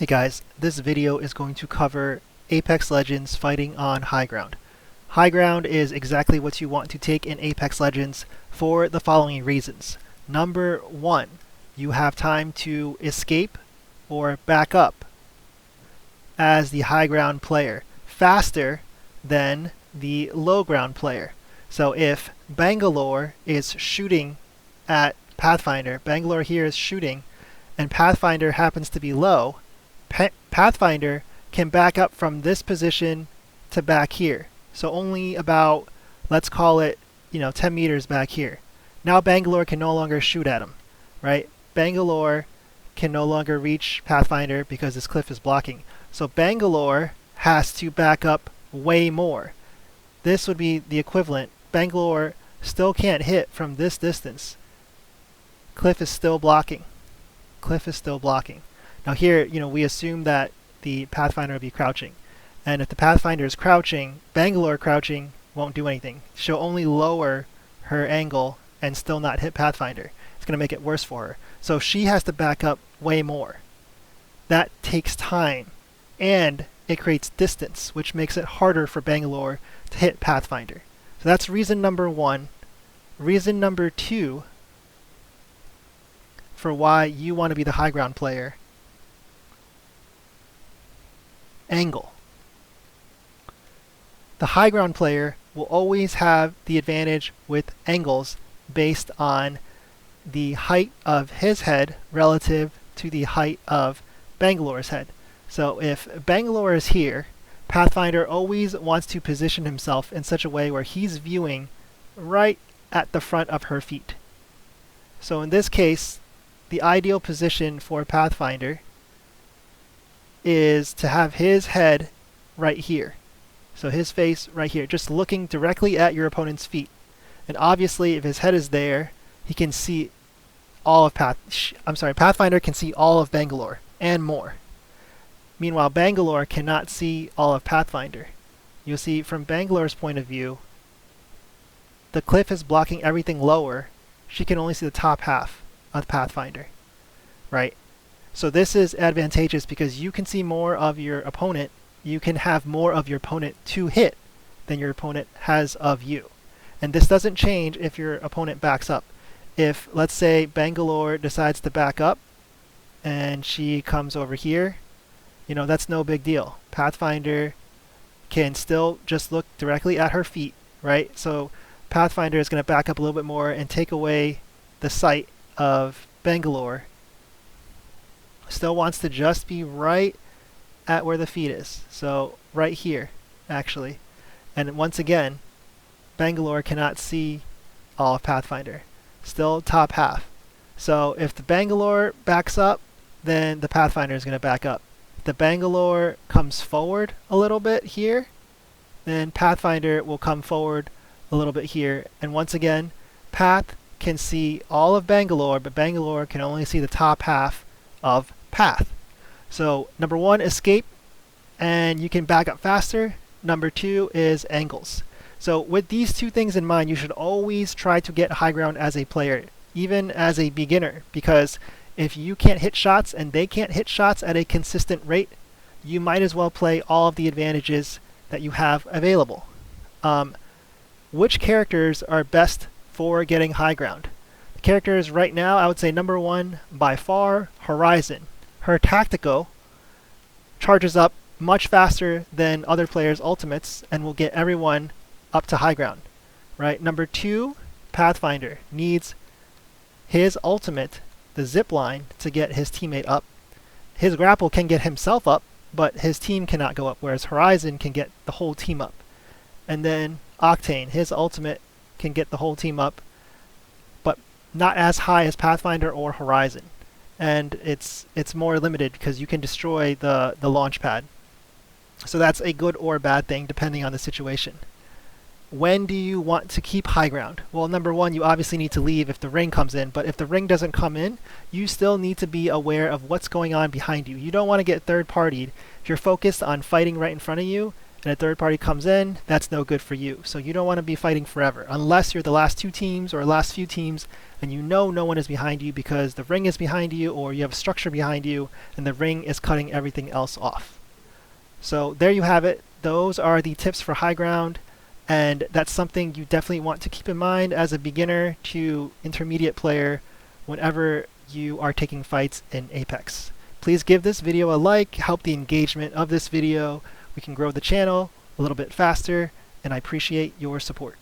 Hey guys, this video is going to cover Apex Legends fighting on high ground. High ground is exactly what you want to take in Apex Legends for the following reasons. Number one, you have time to escape or back up as the high ground player faster than the low ground player. So if Bangalore is shooting at Pathfinder, Bangalore here is shooting, and Pathfinder happens to be low, Pathfinder can back up from this position to back here. So only about, let's call it, 10 meters back here. Now Bangalore can no longer shoot at him, right? Bangalore can no longer reach Pathfinder because this cliff is blocking. So Bangalore has to back up way more. This would be the equivalent. Bangalore still can't hit from this distance. Cliff is still blocking. Cliff is still blocking. Now here, we assume that the Pathfinder will be crouching. And if the Pathfinder is crouching, Bangalore crouching won't do anything. She'll only lower her angle and still not hit Pathfinder. It's going to make it worse for her. So she has to back up way more. That takes time. And it creates distance, which makes it harder for Bangalore to hit Pathfinder. So that's reason number one. Reason number two for why you want to be the high ground player. Angle. The high ground player will always have the advantage with angles based on the height of his head relative to the height of Bangalore's head. So if Bangalore is here, Pathfinder always wants to position himself in such a way where he's viewing right at the front of her feet. So in this case, the ideal position for Pathfinder is to have his head right here. So his face right here, just looking directly at your opponent's feet. And obviously, if his head is there, he can see all of Pathfinder can see all of Bangalore and more. Meanwhile, Bangalore cannot see all of Pathfinder. You'll see from Bangalore's point of view, the cliff is blocking everything lower. She can only see the top half of Pathfinder, right? So this is advantageous because you can see more of your opponent. You can have more of your opponent to hit than your opponent has of you. And this doesn't change if your opponent backs up. If, let's say, Bangalore decides to back up and she comes over here, that's no big deal. Pathfinder can still just look directly at her feet, right? So Pathfinder is going to back up a little bit more and take away the sight of Bangalore. Still wants to just be right at where the feet is. So right here, actually. And once again, Bangalore cannot see all of Pathfinder. Still top half. So if the Bangalore backs up, then the Pathfinder is going to back up. If the Bangalore comes forward a little bit here, then Pathfinder will come forward a little bit here. And once again, Path can see all of Bangalore, but Bangalore can only see the top half of Path. So number one, escape, and you can back up faster. Number two is angles. So with these two things in mind, you should always try to get high ground as a player, even as a beginner, because if you can't hit shots and they can't hit shots at a consistent rate, you might as well play all of the advantages that you have available. Which characters are best for getting high ground? The characters right now, I would say number one, by far, Horizon. Her Tactical charges up much faster than other players' ultimates and will get everyone up to high ground. Right? Number two, Pathfinder needs his ultimate, the zip line, to get his teammate up. His grapple can get himself up, but his team cannot go up, whereas Horizon can get the whole team up. And then Octane, his ultimate can get the whole team up, but not as high as Pathfinder or Horizon. And it's more limited because you can destroy the launch pad. So that's a good or bad thing depending on the situation. When do you want to keep high ground? Well, number one, you obviously need to leave if the ring comes in, but if the ring doesn't come in, you still need to be aware of what's going on behind you. You don't want to get third-partied. If you're focused on fighting right in front of you and a third party comes in, that's no good for you. So you don't want to be fighting forever, unless you're the last two teams or last few teams and you know no one is behind you because the ring is behind you or you have a structure behind you and the ring is cutting everything else off. So there you have it. Those are the tips for high ground, and that's something you definitely want to keep in mind as a beginner to intermediate player whenever you are taking fights in Apex. Please give this video a like, help the engagement of this video. We can grow the channel a little bit faster, and I appreciate your support.